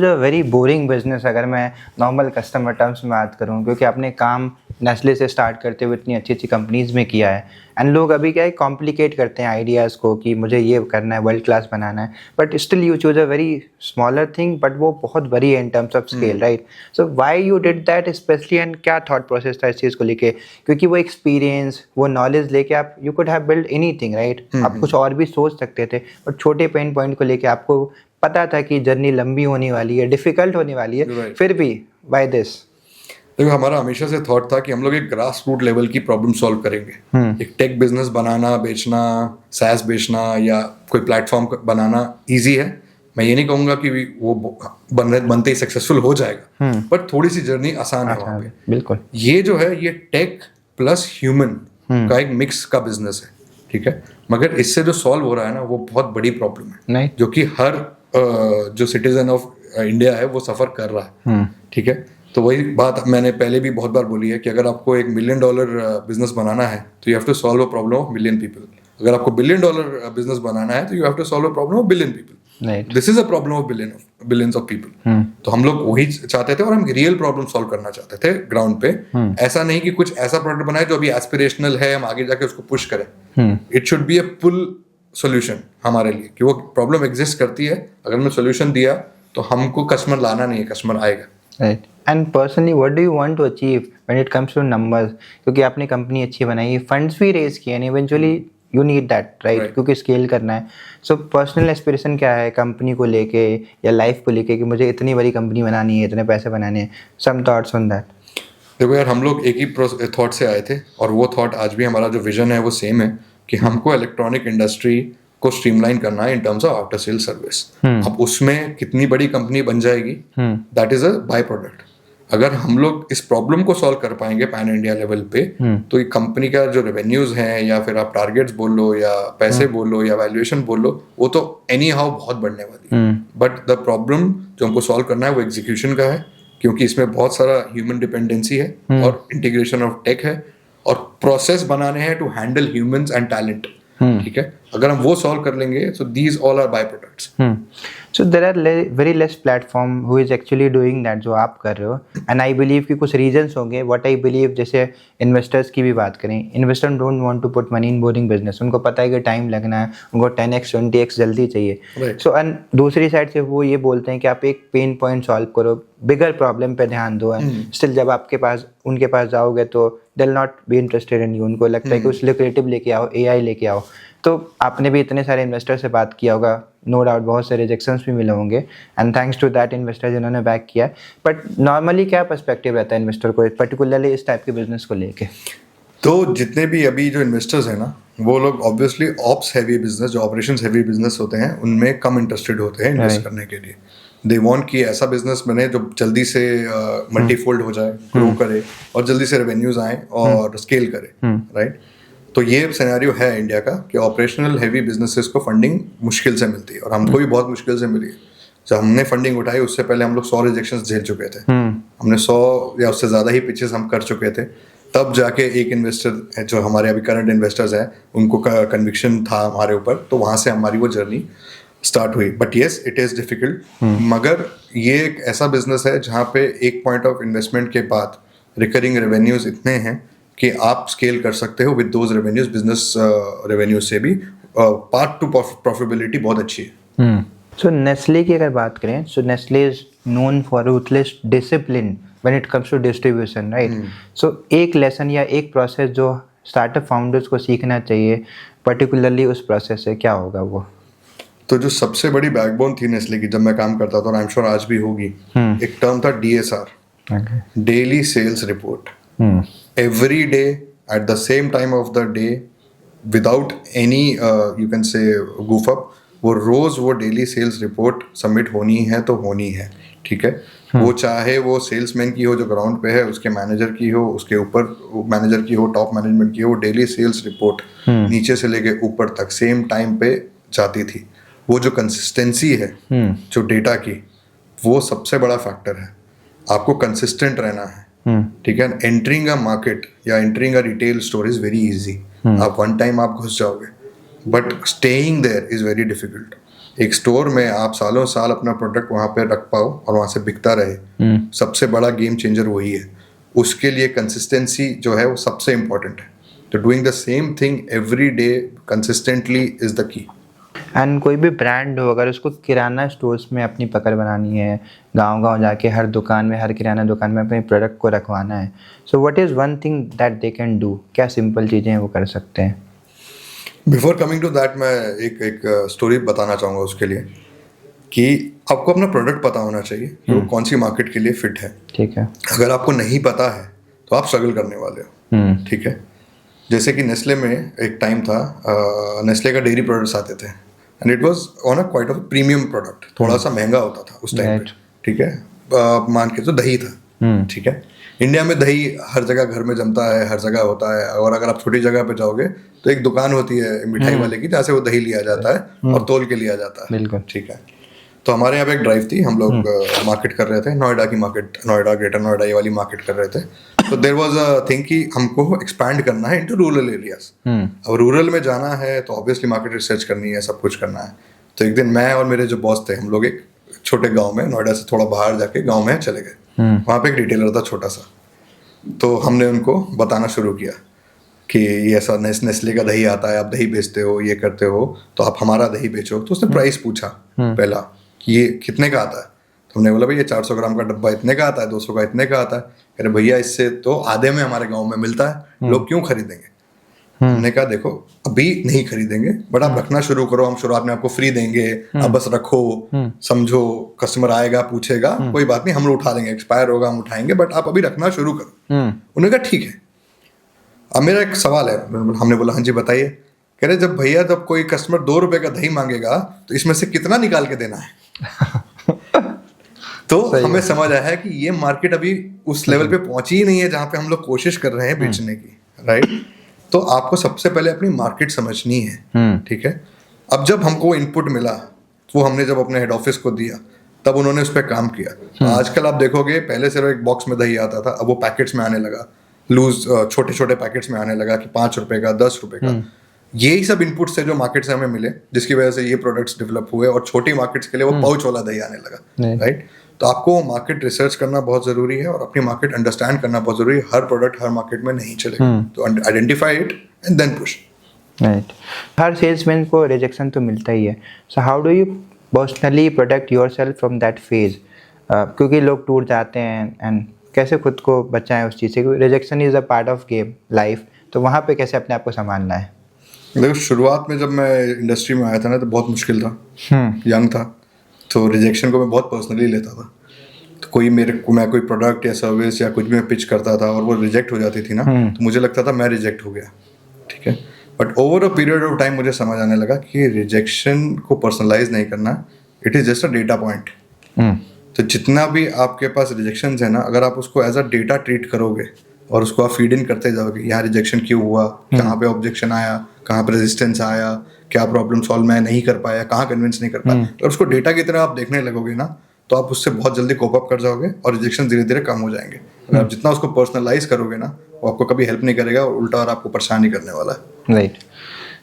जो very boring business, अगर मैं नॉर्मल कस्टमर टर्म्स में बात करूं, क्योंकि आपने काम नेस्ले से स्टार्ट करते हुए इतनी अच्छी अच्छी कंपनीज में किया है, एंड लोग अभी क्या है कॉम्प्लिकेट करते हैं आइडियाज़ को कि मुझे ये करना है, वर्ल्ड क्लास बनाना है, but still you choose a very smaller thing, but वो बहुत बड़ी है in terms of scale, right? So why you did that specially, and क्या थॉट प्रोसेस था इस चीज़ को लेके? क्योंकि वो एक्सपीरियंस, वो नॉलेज लेके आप you could have build anything, right? आप कुछ और भी सोच सकते थे, बट छोटे पेन पॉइंट को लेके आपको पता था कि जर्नी लंबी होने वाली है, डिफिकल्ट होने वाली है, Right. फिर भी बाय दिस। देखो, हमारा हमेशा से थॉट था कि हम लोग एक ग्रास रूट लेवल की प्रॉब्लम सॉल्व करेंगे। एक टेक बिजनेस बनाना, बेचना, सैस बेचना या कोई प्लेटफॉर्म बनाना इजी है। मैं ये नहीं कहूंगा कि वो बनते ही सक्सेसफुल हो जाएगा, पर थोड़ी सी जर्नी आसान है वहाँ पे। बिल्कुल। ये जो है ये टेक प्लस ह्यूमन का एक मिक्स का बिजनेस है, ठीक है। मगर इससे जो सॉल्व हो रहा है ना, वो बहुत बड़ी प्रॉब्लम है, नहीं। जो कि हर जो सिटीजन ऑफ इंडिया है वो सफर कर रहा है, ठीक है। तो वही बात मैंने पहले भी बहुत बार बोली है कि अगर आपको $1 मिलियन बिजनेस बनाना है तो you have to solve a problem of million people. अगर आपको $1 बिलियन बिजनेस बनाना है तो you have to solve a problem of billion people. Right. This is a problem of billions of people. तो हम लोग वही चाहते थे और हम रियल प्रॉब्लम सॉल्व करना चाहते थे ग्राउंड पे। ऐसा नहीं कि कुछ ऐसा प्रोडक्ट बनाए जो अभी एस्पिरेशनल है, हम आगे जाके उसको पुश करें। It should be a full solution हमारे लिए, कि वो प्रॉब्लम एग्जिस्ट करती है, अगर मैं सोल्यूशन दिया तो हमको कस्टमर लाना नहीं है, कस्टमर आएगा। Right. And personally what do you want to achieve when it comes to numbers? क्योंकि आपने कंपनी अच्छी बनाई है, फंड्स भी रेज किए, and eventually you need that, right? क्योंकि स्केल करना है। सो पर्सनल एस्पिरेशन क्या है कंपनी को लेके या लाइफ को लेके, कि मुझे इतनी बड़ी कंपनी बनानी है, इतने पैसे बनाने हैं? Some thoughts on that. देखो यार, हम लोग एक ही थॉट से आए थे और वो थॉट आज भी हमारा जो विजन है वो सेम है, कि हमको इलेक्ट्रॉनिक इंडस्ट्री को स्ट्रीमलाइन करना है in terms of after sale service. अब उसमें कितनी बड़ी कंपनी बन जाएगी, that is a by product. अगर हम लोग इस प्रॉब्लम को सॉल्व कर पाएंगे पैन इंडिया लेवल पे, तो ये कंपनी का जो रेवेन्यूज हैं, या फिर आप टारगेट्स बोल लो, या पैसे बोल लो, या वैल्यूएशन बोल लो, वो तो एनी हाउ बहुत बढ़ने वाली है। बट द प्रॉब्लम जो हमको सॉल्व करना है वो एग्जीक्यूशन का है, क्योंकि इसमें बहुत सारा ह्यूमन डिपेंडेंसी है और इंटीग्रेशन ऑफ टेक है, और प्रोसेस बनाने हैं to handle humans and talent, ठीक है। अगर हम वो सॉल्व कर लेंगे, so these all are byproducts. So there are very less platform who is actually doing that जो आप कर रहे हो, एंड आई बिलीव कि कुछ रीजंस होंगे। व्हाट आई बिलीव, जैसे इन्वेस्टर्स की भी बात करें, investor don't want to put money in boring business. उनको पता है कि टाइम लगना है, उनको 10x 20x जल्दी चाहिए। सो एंड दूसरी साइड से वो ये बोलते हैं कि आप एक पेन पॉइंट सॉल्व करो, बिगर प्रॉब्लम पे ध्यान दो। स्टिल जब आपके पास उनके पास जाओगे तो they will not be interested in you. उनको लगता है कि कुछ लुक्रेटिव लेके आओ, AI लेके आओ। तो आपने भी इतने सारे इन्वेस्टर से बात किया होगा, नो डाउट बहुत से रिजेक्शंस भी मिले होंगे, and thanks to that investor जिन्होंने बैक किया। बट नॉर्मली क्या पर्सपेक्टिव रहता है इन्वेस्टर को, पर्टिकुलरली इस टाइप के बिजनेस को लेके? तो जितने भी अभी जो इन्वेस्टर्स हैं ना, वो लोग ऑब्वियसली ऑप्स हैवी बिजनेस, जो ऑपरेशंस हैवी बिजनेस होते हैं, उनमें कम इंटरेस्टेड होते हैं इन्वेस्ट करने के लिए। दे वांट कि ऐसा बिजनेस बने जो जल्दी से मल्टीफोल्ड हो जाए, ग्रो करे, और जल्दी से रेवेन्यूज आए और स्केल करे, राइट। तो ये सिनेरियो है इंडिया का, कि ऑपरेशनल हैवी बिजनेसेस को फंडिंग मुश्किल से मिलती है, और हमको भी बहुत मुश्किल से मिली है। जब हमने फंडिंग उठाई, उससे पहले हम लोग 100 रिजेक्शंस झेल चुके थे। हमने 100 या उससे ज़्यादा ही पिचेस हम कर चुके थे, तब जाके एक इन्वेस्टर जो हमारे अभी करंट इन्वेस्टर्स हैं, उनको कन्विक्शन था हमारे ऊपर, तो वहाँ से हमारी वो जर्नी स्टार्ट हुई। But yes, it is difficult, मगर ये एक ऐसा बिजनेस है जहाँ पे एक पॉइंट ऑफ इन्वेस्टमेंट के बाद रिकरिंग रेवेन्यूज इतने हैं कि आप स्केल कर सकते हो with those revenues. Business revenues से भी पार्ट टू प्रॉफिटेबिलिटी बहुत अच्छी है। सो नेस्ले की अगर बात करें, so Nestle is known for ruthless discipline when it comes to distribution, right? So एक लेसन या एक प्रोसेस जो स्टार्टअप फाउंडर्स को सीखना चाहिए पर्टिकुलरली उस प्रोसेस से, क्या होगा वो? तो जो सबसे बड़ी बैकबोन थी नेस्ले की जब मैं काम करता था, और आई एम श्योर आज भी होगी, एक टर्म था DSR, daily sales report. Every day at the same time of the day, without any you can say goof up, वो रोज वो डेली सेल्स रिपोर्ट सबमिट होनी है तो होनी है, ठीक है। वो चाहे वो सेल्समैन की हो जो ग्राउंड पे है, उसके मैनेजर की हो, उसके ऊपर मैनेजर की हो, टॉप मैनेजमेंट की हो, डेली सेल्स रिपोर्ट नीचे से लेके ऊपर तक सेम टाइम पे जाती थी। वो जो कंसिस्टेंसी है जो डेटा की, वो सबसे बड़ा फैक्टर है। आपको कंसिस्टेंट रहना है, ठीक है। एंटरिंग अ मार्केट या entering a retail store is very easy. आप वन टाइम आप घुस जाओगे, but staying there is very difficult. एक स्टोर में आप सालों साल अपना प्रोडक्ट वहाँ पे रख पाओ और वहाँ से बिकता रहे, सबसे बड़ा गेम चेंजर वही है। उसके लिए कंसिस्टेंसी जो है वो सबसे इम्पोर्टेंट है। तो doing the same thing every day consistently is the key. And कोई भी ब्रांड हो, अगर उसको किराना स्टोर्स में अपनी पकड़ बनानी है, गांव-गांव जाके हर दुकान में, हर किराना दुकान में अपने प्रोडक्ट को रखवाना है, so what is one thing that they can do? क्या सिंपल चीज़ें हैं वो कर सकते हैं? बिफोर कमिंग टू दैट मैं एक स्टोरी बताना चाहूँगा उसके लिए, कि आपको अपना प्रोडक्ट पता होना चाहिए कि वो कौन सी मार्केट के लिए फिट है। ठीक है। अगर आपको नहीं पता है तो आप स्ट्रगल करने वाले हो। ठीक है। जैसे कि नेस्ले में एक टाइम था, नेस्ले का डेयरी प्रोडक्ट्स आते थे and it was on a quite of premium product, थोड़ा सा महंगा होता था उस टाइम पे। Right. ठीक है। मान के तो दही था। ठीक है। इंडिया में दही हर जगह घर में जमता है, हर जगह होता है, और अगर आप छोटी जगह पे जाओगे तो एक दुकान होती है मिठाई वाले की जहाँ से वो दही लिया जाता है और तोल के लिया जाता है। बिल्कुल। ठीक है। तो हमारे यहाँ पे एक ड्राइव थी, हम लोग मार्केट कर रहे थे, नोएडा की मार्केट, नोएडा ग्रेटर नोएडा ये वाली मार्केट कर रहे थे। तो देयर वाज अ थिंग कि हमको एक्सपैंड करना है इनटू रूरल एरियाज। अब रूरल में जाना है तो ऑब्वियसली मार्केट रिसर्च करनी है, सब कुछ करना है। तो एक दिन मैं और मेरे जो बॉस थे, हम लोग एक छोटे गांव में, नोएडा से थोड़ा बाहर जाके गांव में चले गए। वहाँ पे एक रिटेलर था छोटा सा। तो हमने उनको बताना शुरू किया कि ये ऐसा नेस्ले का दही आता है, आप दही बेचते हो, ये करते हो, तो आप हमारा दही बेचो। तो उसने प्राइस पूछा पहला कि ये कितने का आता है। तो हमने बोला भाई ये 400 ग्राम का डब्बा इतने का आता है, 200 का इतने का आता है। कह रहे भैया इससे तो आधे में हमारे गांव में मिलता है, लोग क्यों खरीदेंगे। हमने कहा देखो अभी नहीं खरीदेंगे, बट आप रखना शुरू करो, हम शुरुआत में आपको फ्री देंगे, आप बस रखो, समझो, कस्टमर आएगा पूछेगा, कोई बात नहीं, हम लोग उठा लेंगे, एक्सपायर होगा हम उठाएंगे, बट आप अभी रखना शुरू करो। उन्होंने कहा ठीक है। अब मेरा एक सवाल है, हमने बोला हाँ जी बताइए। कह रहे जब भैया जब कोई कस्टमर 2 रुपए का दही मांगेगा तो इसमें से कितना निकाल के देना है। तो हमें समझ आया है कि ये मार्केट अभी उस लेवल पे पहुंची ही नहीं है जहां पे हम लोग कोशिश कर रहे हैं बेचने की। राइट। तो आपको सबसे पहले अपनी मार्केट समझनी है। ठीक है। अब जब हमको इनपुट मिला, वो हमने जब अपने हेड ऑफिस को दिया, तब उन्होंने उस पर काम किया। आजकल आप देखोगे पहले सिर्फ एक बॉक्स में दही आता था, अब वो पैकेट्स में आने लगा, लूज छोटे छोटे पैकेट्स में आने लगा कि 5 रुपए का, 10 रुपए का। यही सब इनपुट से जो मार्केट से हमें मिले, जिसकी वजह से ये प्रोडक्ट्स डेवलप हुए, और छोटी मार्केट्स के लिए वो पाउच वाला दही आने लगा। राइट। तो आपको मार्केट रिसर्च करना बहुत जरूरी है और अपनी मार्केट अंडरस्टैंड करना बहुत जरूरी है। हर प्रोडक्ट हर मार्केट में नहीं चलेगा, तो identify it and then push. Right. हर सेल्समैन को रिजेक्शन तो मिलता ही है। So how do you personally protect yourself from that phase? क्योंकि लोग टूट जाते हैं, एंड कैसे खुद को बचाएं उस चीज़ से, क्योंकि rejection is a part of game life. तो वहाँ पे कैसे अपने आप को संभालना है? देखो शुरुआत में जब मैं इंडस्ट्री में आया था ना, तो बहुत मुश्किल था, यंग था, तो रिजेक्शन को मैं बहुत पर्सनली लेता था। तो मैं कोई प्रोडक्ट या सर्विस या कुछ भी मैं पिच करता था और वो रिजेक्ट हो जाती थी ना, तो मुझे लगता था मैं रिजेक्ट हो गया। ठीक है। But over a period of time मुझे समझ आने लगा कि रिजेक्शन को पर्सनलाइज नहीं करना, it is just a data point. तो जितना भी आपके पास रिजेक्शन है ना, अगर आप उसको एज अ डेटा ट्रीट करोगे और उसको आप फीड इन करते जाओगे, यहाँ रिजेक्शन क्यों हुआ, कहाँ पे ऑब्जेक्शन आया, कहाँ पे रेजिस्टेंस आया, क्या प्रॉब्लम सॉल्व मैं नहीं कर पाया, कहाँ कन्विंस नहीं कर पाया, और उसको डेटा की तरह आप देखने लगोगे ना, तो आप उससे बहुत जल्दी कोप अप कर जाओगे और रिजेक्शन धीरे धीरे कम हो जाएंगे। अगर आप जितना उसको पर्सनलाइज करोगे ना, वो आपको कभी हेल्प नहीं करेगा और उल्टा और आपको परेशान ही करने वाला है। राइट।